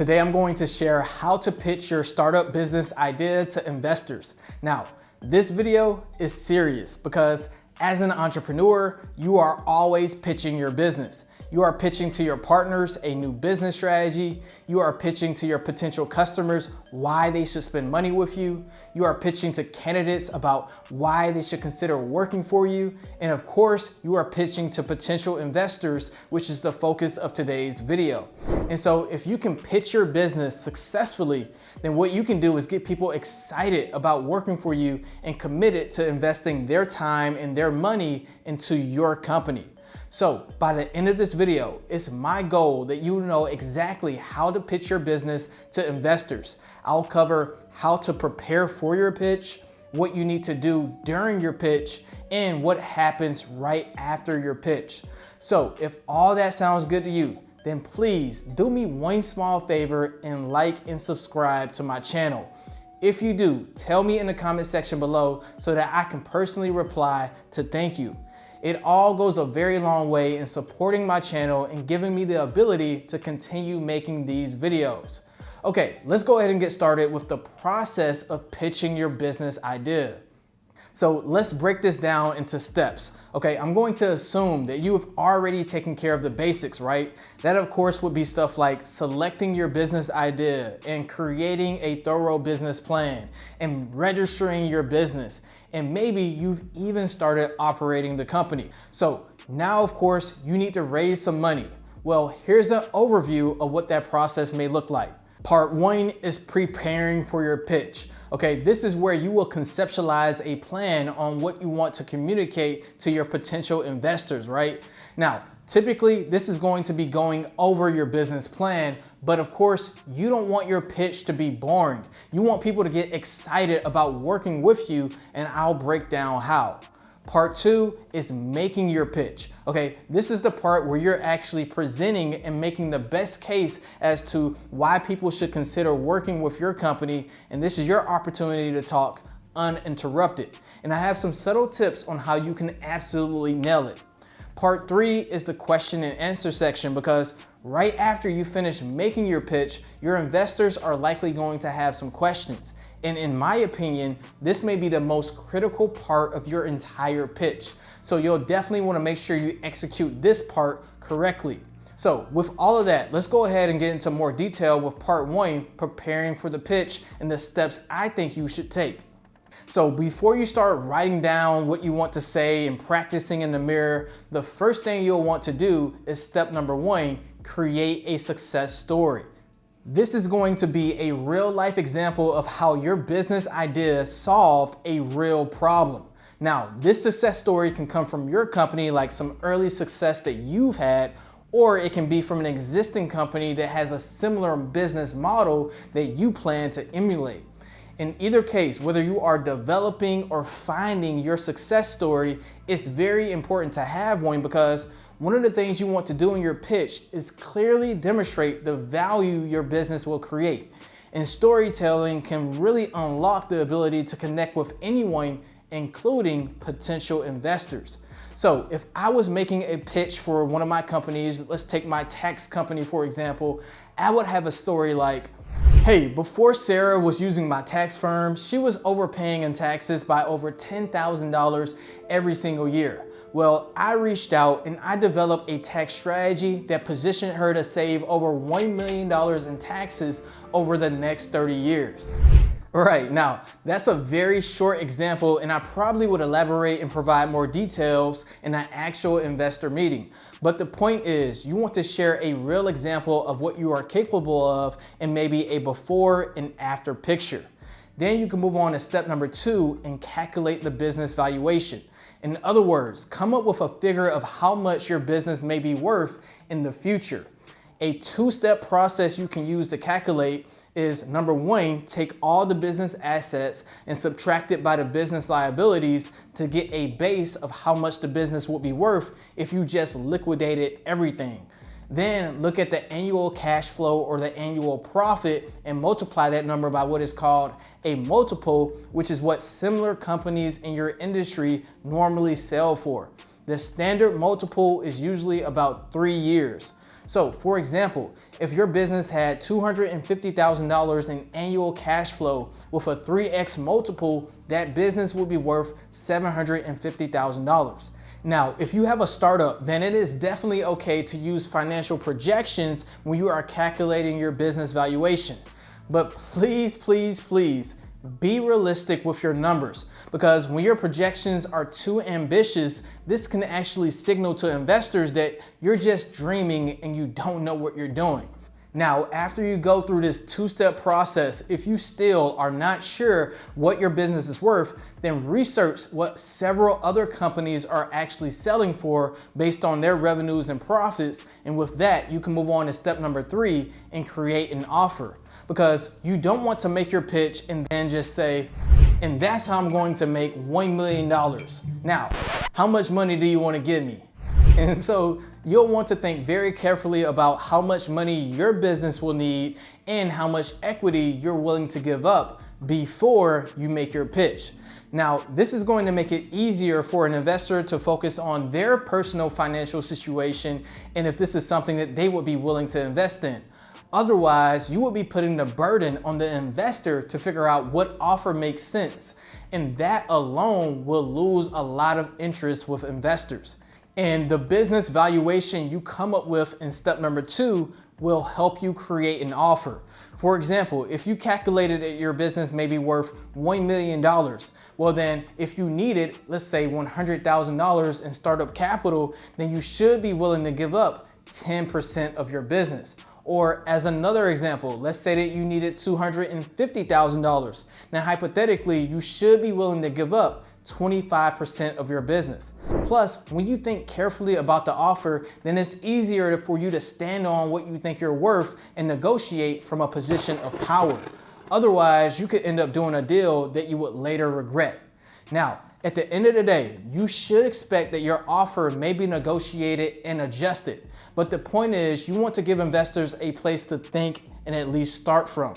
Today I'm going to share how to pitch your startup business idea to investors. Now, this video is serious because as an entrepreneur, you are always pitching your business. You are pitching to your partners a new business strategy. You are pitching to your potential customers why they should spend money with you. You are pitching to candidates about why they should consider working for you. And of course, you are pitching to potential investors, which is the focus of today's video. And so if you can pitch your business successfully, then what you can do is get people excited about working for you and committed to investing their time and their money into your company. So by the end of this video, it's my goal that you know exactly how to pitch your business to investors. I'll cover how to prepare for your pitch, what you need to do during your pitch, and what happens right after your pitch. So if all that sounds good to you, then please do me one small favor and like and subscribe to my channel. If you do, tell me in the comment section below so that I can personally reply to thank you. It all goes a very long way in supporting my channel and giving me the ability to continue making these videos. Okay, let's go ahead and get started with the process of pitching your business idea. So let's break this down into steps. Okay, I'm going to assume that you have already taken care of the basics, right? That of course would be stuff like selecting your business idea and creating a thorough business plan and registering your business. And maybe you've even started operating the company. So now of course you need to raise some money. Well, here's an overview of what that process may look like. Part one is preparing for your pitch. Okay, this is where you will conceptualize a plan on what you want to communicate to your potential investors, right? Now, typically this is going to be going over your business plan, but of course you don't want your pitch to be boring. You want people to get excited about working with you, and I'll break down how. Part two is making your pitch. Okay, this is the part where you're actually presenting and making the best case as to why people should consider working with your company. And this is your opportunity to talk uninterrupted. And I have some subtle tips on how you can absolutely nail it. Part three is the question and answer section, because right after you finish making your pitch, your investors are likely going to have some questions. And in my opinion, this may be the most critical part of your entire pitch. So you'll definitely want to make sure you execute this part correctly. So with all of that, let's go ahead and get into more detail with part one, preparing for the pitch, and the steps I think you should take. So before you start writing down what you want to say and practicing in the mirror, the first thing you'll want to do is step number one, create a success story. This is going to be a real life example of how your business idea solved a real problem. Now, this success story can come from your company, like some early success that you've had, or it can be from an existing company that has a similar business model that you plan to emulate. In either case, whether you are developing or finding your success story, it's very important to have one, because one of the things you want to do in your pitch is clearly demonstrate the value your business will create. And storytelling can really unlock the ability to connect with anyone, including potential investors. So if I was making a pitch for one of my companies, let's take my tax company for example, I would have a story like, hey, before Sarah was using my tax firm, she was overpaying in taxes by over $10,000 every single year. Well, I reached out and I developed a tax strategy that positioned her to save over $1 million in taxes over the next 30 years. Right, now that's a very short example, and I probably would elaborate and provide more details in an actual investor meeting. But the point is, you want to share a real example of what you are capable of and maybe a before and after picture. Then you can move on to step number two and calculate the business valuation. In other words, come up with a figure of how much your business may be worth in the future. A two-step process you can use to calculate is number one, take all the business assets and subtract it by the business liabilities to get a base of how much the business would be worth if you just liquidated everything. Then look at the annual cash flow or the annual profit and multiply that number by what is called a multiple, which is what similar companies in your industry normally sell for. The standard multiple is usually about 3 years. So for example, if your business had $250,000 in annual cash flow with a 3x multiple, that business would be worth $750,000. Now, if you have a startup, then it is definitely okay to use financial projections when you are calculating your business valuation. But please, please, please be realistic with your numbers, because when your projections are too ambitious, this can actually signal to investors that you're just dreaming and you don't know what you're doing. Now, after you go through this two-step process, if you still are not sure what your business is worth, then research what several other companies are actually selling for based on their revenues and profits. And with that, you can move on to step number 3 and create an offer. Because you don't want to make your pitch and then just say, and that's how I'm going to make $1 million. Now, how much money do you want to give me? And so you'll want to think very carefully about how much money your business will need and how much equity you're willing to give up before you make your pitch. Now, this is going to make it easier for an investor to focus on their personal financial situation and if this is something that they would be willing to invest in. Otherwise, you will be putting the burden on the investor to figure out what offer makes sense, and that alone will lose a lot of interest with investors. And the business valuation you come up with in step number 2 will help you create an offer. For example, if you calculated that your business may be worth $1 million, well then if you needed, let's say $100,000 in startup capital, then you should be willing to give up 10% of your business. Or as another example, let's say that you needed $250,000. Now, hypothetically, you should be willing to give up 25% of your business. Plus, when you think carefully about the offer, then it's easier for you to stand on what you think you're worth and negotiate from a position of power. Otherwise, you could end up doing a deal that you would later regret. Now, at the end of the day, you should expect that your offer may be negotiated and adjusted. But the point is, you want to give investors a place to think and at least start from.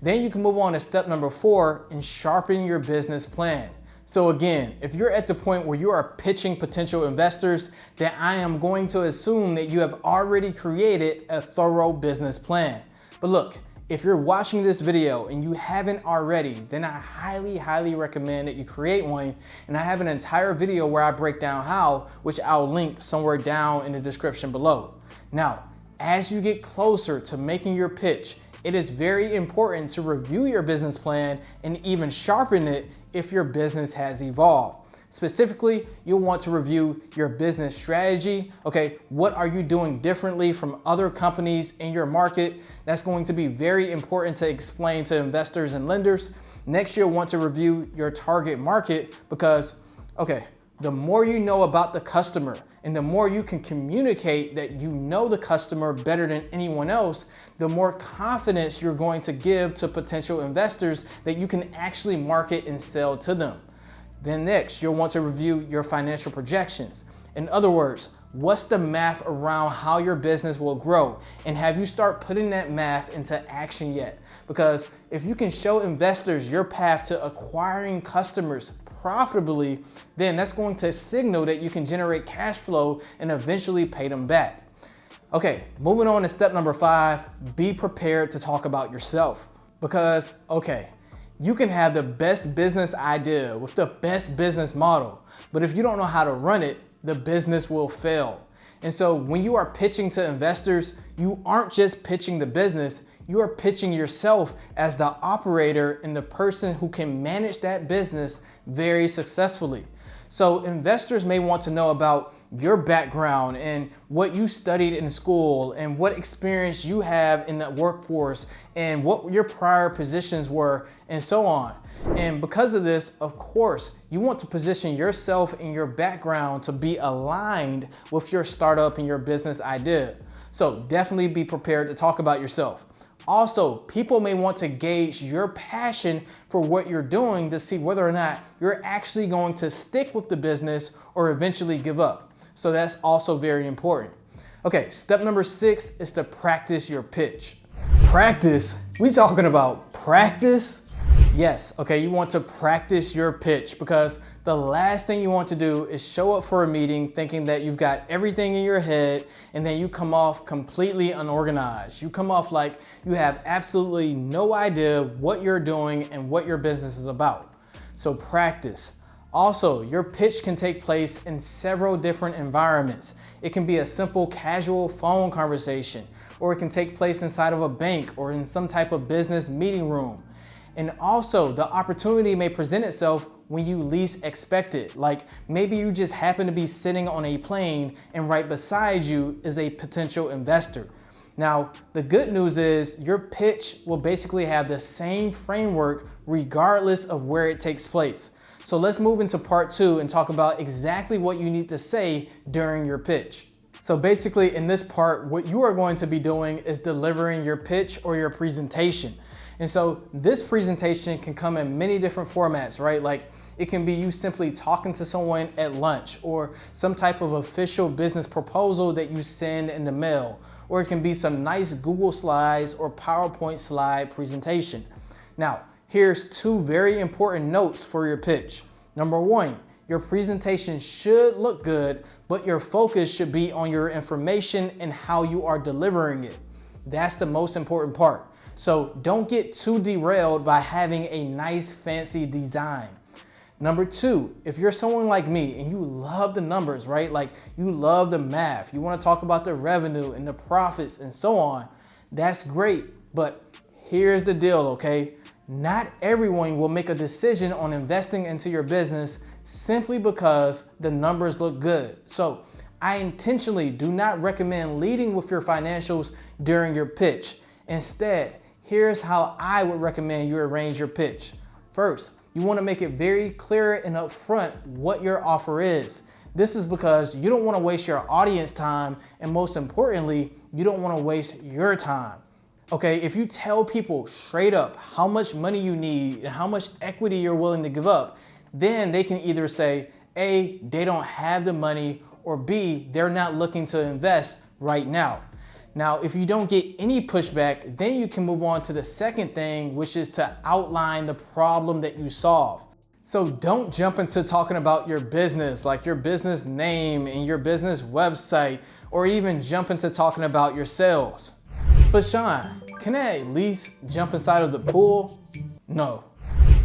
Then you can move on to step number 4 and sharpen your business plan. So again, if you're at the point where you are pitching potential investors, then I am going to assume that you have already created a thorough business plan. But look, if you're watching this video and you haven't already, then I highly recommend that you create one. And I have an entire video where I break down how, which I'll link somewhere down in the description below. Now, as you get closer to making your pitch, it is very important to review your business plan and even sharpen it if your business has evolved. Specifically, you'll want to review your business strategy. Okay, what are you doing differently from other companies in your market? That's going to be very important to explain to investors and lenders. Next, you'll want to review your target market because, okay, the more you know about the customer and the more you can communicate that you know the customer better than anyone else, the more confidence you're going to give to potential investors that you can actually market and sell to them. Then next, you'll want to review your financial projections. In other words, what's the math around how your business will grow? And have you start putting that math into action yet? Because if you can show investors your path to acquiring customers profitably, then that's going to signal that you can generate cash flow and eventually pay them back. Okay, moving on to step number 5, be prepared to talk about yourself. Because, okay, you can have the best business idea with the best business model, but if you don't know how to run it, the business will fail. And so when you are pitching to investors, you aren't just pitching the business, you are pitching yourself as the operator and the person who can manage that business very successfully. So investors may want to know about your background and what you studied in school and what experience you have in the workforce and what your prior positions were and so on. And because of this, of course, you want to position yourself and your background to be aligned with your startup and your business idea. So definitely be prepared to talk about yourself. Also, people may want to gauge your passion for what you're doing to see whether or not you're actually going to stick with the business or eventually give up. So that's also very important. Okay, step number 6 is to practice your pitch. Practice? We talking about practice? Yes, okay, you want to practice your pitch because The last thing you want to do is show up for a meeting thinking that you've got everything in your head and then you come off completely unorganized. You come off like you have absolutely no idea what you're doing and what your business is about. So practice. Also, your pitch can take place in several different environments. It can be a simple casual phone conversation, or it can take place inside of a bank or in some type of business meeting room. And also, the opportunity may present itself when you least expect it. Like maybe you just happen to be sitting on a plane and right beside you is a potential investor. Now, the good news is your pitch will basically have the same framework regardless of where it takes place. So let's move into part 2 and talk about exactly what you need to say during your pitch. So basically in this part, what you are going to be doing is delivering your pitch or your presentation. And so this presentation can come in many different formats, right? Like it can be you simply talking to someone at lunch, or some type of official business proposal that you send in the mail, or it can be some nice Google Slides or PowerPoint slide presentation. Now, here's 2 very important notes for your pitch. Number 1, your presentation should look good, but your focus should be on your information and how you are delivering it. That's the most important part. So don't get too derailed by having a nice fancy design. Number 2, if you're someone like me and you love the numbers, right? Like you love the math, you want to talk about the revenue and the profits and so on, that's great. But here's the deal, okay? Not everyone will make a decision on investing into your business simply because the numbers look good. So I intentionally do not recommend leading with your financials during your pitch. Instead, here's how I would recommend you arrange your pitch. First, you want to make it very clear and upfront what your offer is. This is because you don't want to waste your audience time, and most importantly, you don't want to waste your time. Okay, if you tell people straight up how much money you need and how much equity you're willing to give up, then they can either say, A, they don't have the money, or B, they're not looking to invest right now. Now, if you don't get any pushback, then you can move on to the second thing, which is to outline the problem that you solve. So don't jump into talking about your business, like your business name and your business website, or even jump into talking about your sales. But Sean, can I at least jump inside of the pool? No,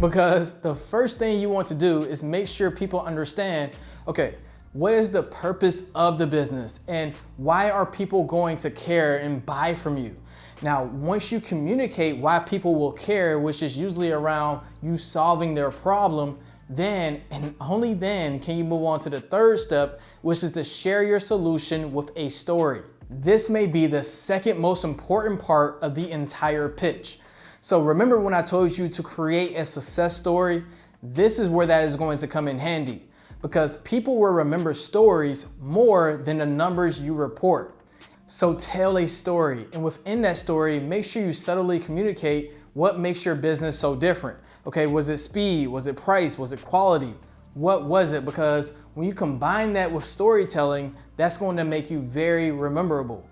because the first thing you want to do is make sure people understand, okay, what is the purpose of the business and why are people going to care and buy from you? Now, once you communicate why people will care, which is usually around you solving their problem, then and only then can you move on to the third step, which is to share your solution with a story. This may be the second most important part of the entire pitch. So remember when I told you to create a success story? This is where that is going to come in handy, because people will remember stories more than the numbers you report. So tell a story, and within that story, make sure you subtly communicate what makes your business so different. Okay, was it speed? Was it price? Was it quality? What was it? Because when you combine that with storytelling, that's going to make you very rememberable.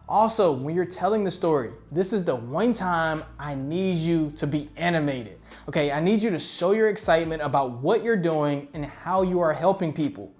Also, when you're telling the story, this is the one time I need you to be animated. Okay, I need you to show your excitement about what you're doing and how you are helping people.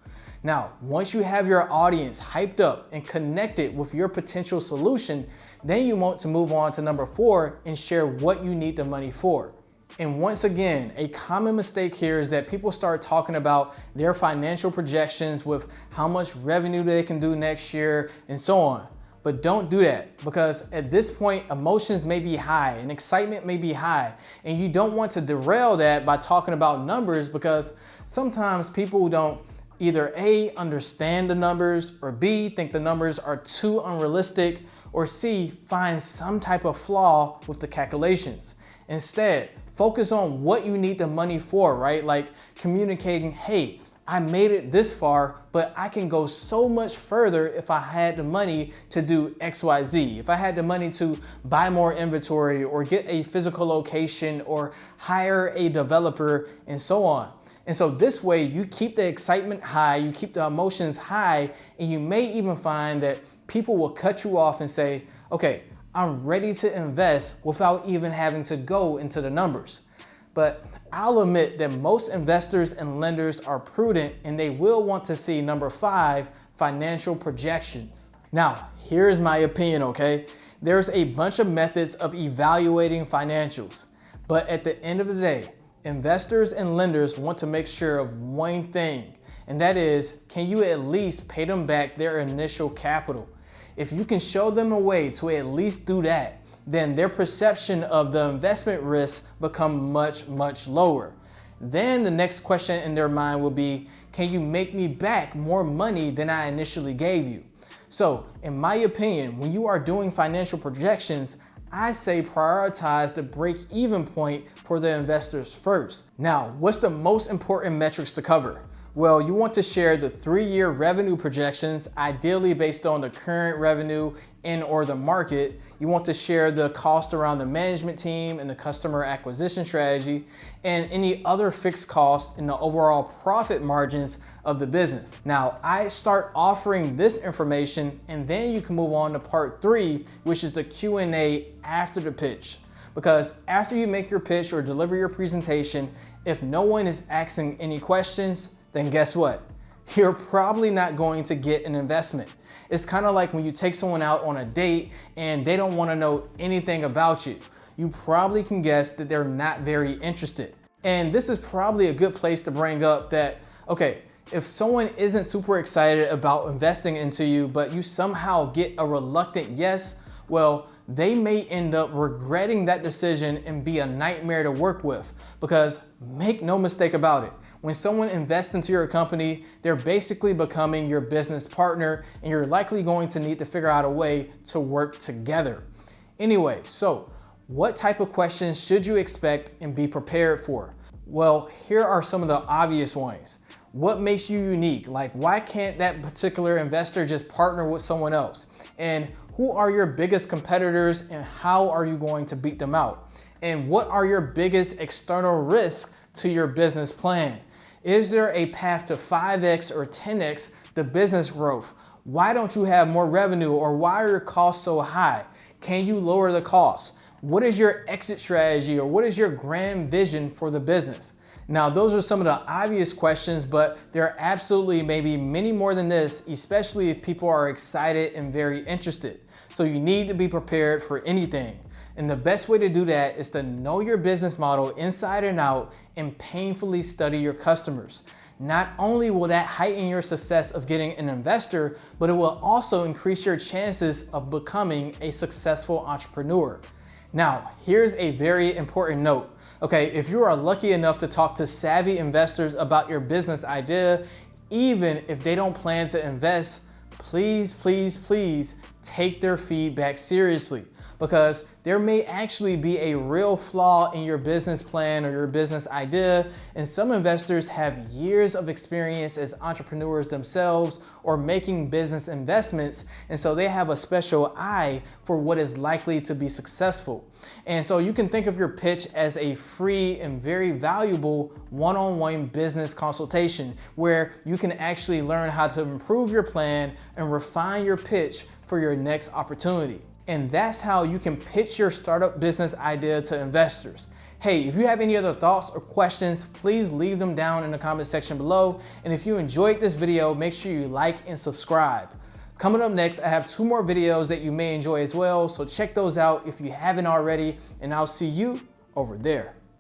Now, once you have your audience hyped up and connected with your potential solution, then you want to move on to number 4 and share what you need the money for. And once again, a common mistake here is that people start talking about their financial projections with how much revenue they can do next year and so on. But don't do that, because at this point, emotions may be high and excitement may be high, and you don't want to derail that by talking about numbers, because sometimes people don't either A, understand the numbers, or B, think the numbers are too unrealistic, or C, find some type of flaw with the calculations. Instead, focus on what you need the money for, right? Like communicating, hey, I made it this far, but I can go so much further if I had the money to do XYZ. If I had the money to buy more inventory or get a physical location or hire a developer and so on. And so this way you keep the excitement high, you keep the emotions high, and you may even find that people will cut you off and say, okay, I'm ready to invest without even having to go into the numbers. but I'll admit that most investors and lenders are prudent and they will want to see number 5, financial projections. Now, here's my opinion, okay? There's a bunch of methods of evaluating financials, but at the end of the day, investors and lenders want to make sure of one thing, and that is, can you at least pay them back their initial capital? If you can show them a way to at least do that, then their perception of the investment risk become much, much lower. Then the next question in their mind will be, can you make me back more money than I initially gave you? So in my opinion, when you are doing financial projections, I say prioritize the break-even point for the investors first. Now, what's the most important metrics to cover? Well, you want to share the 3-year revenue projections, ideally based on the current revenue in or the market. You want to share the cost around the management team and the customer acquisition strategy, and any other fixed costs in the overall profit margins of the business. Now, I start offering this information, and then you can move on to part 3, which is the Q&A after the pitch. Because after you make your pitch or deliver your presentation, if no one is asking any questions, then guess what? You're probably not going to get an investment. It's kind of like when you take someone out on a date and they don't want to know anything about you. You probably can guess that they're not very interested. And this is probably a good place to bring up that, okay, if someone isn't super excited about investing into you, but you somehow get a reluctant yes, well, they may end up regretting that decision and be a nightmare to work with. Because make no mistake about it, when someone invests into your company, they're basically becoming your business partner, and you're likely going to need to figure out a way to work together. Anyway, so what type of questions should you expect and be prepared for? Well, here are some of the obvious ones. What makes you unique? Like, why can't that particular investor just partner with someone else? And who are your biggest competitors and how are you going to beat them out? And what are your biggest external risks to your business plan? Is there a path to 5x or 10x the business growth? Why don't you have more revenue, or why are your costs so high? Can you lower the costs? What is your exit strategy, or what is your grand vision for the business? Now, those are some of the obvious questions, but there are absolutely maybe many more than this, especially if people are excited and very interested. So you need to be prepared for anything. And the best way to do that is to know your business model inside and out and painfully study your customers. Not only will that heighten your success of getting an investor, but it will also increase your chances of becoming a successful entrepreneur. Now, here's a very important note. Okay, if you are lucky enough to talk to savvy investors about your business idea, even if they don't plan to invest, please, please, please take their feedback seriously, because there may actually be a real flaw in your business plan or your business idea, and some investors have years of experience as entrepreneurs themselves or making business investments, and so they have a special eye for what is likely to be successful. And so you can think of your pitch as a free and very valuable one-on-one business consultation where you can actually learn how to improve your plan and refine your pitch for your next opportunity. And that's how you can pitch your startup business idea to investors. Hey, if you have any other thoughts or questions, please leave them down in the comment section below. And if you enjoyed this video, make sure you like and subscribe. Coming up next, I have 2 more videos that you may enjoy as well, so check those out if you haven't already, and I'll see you over there.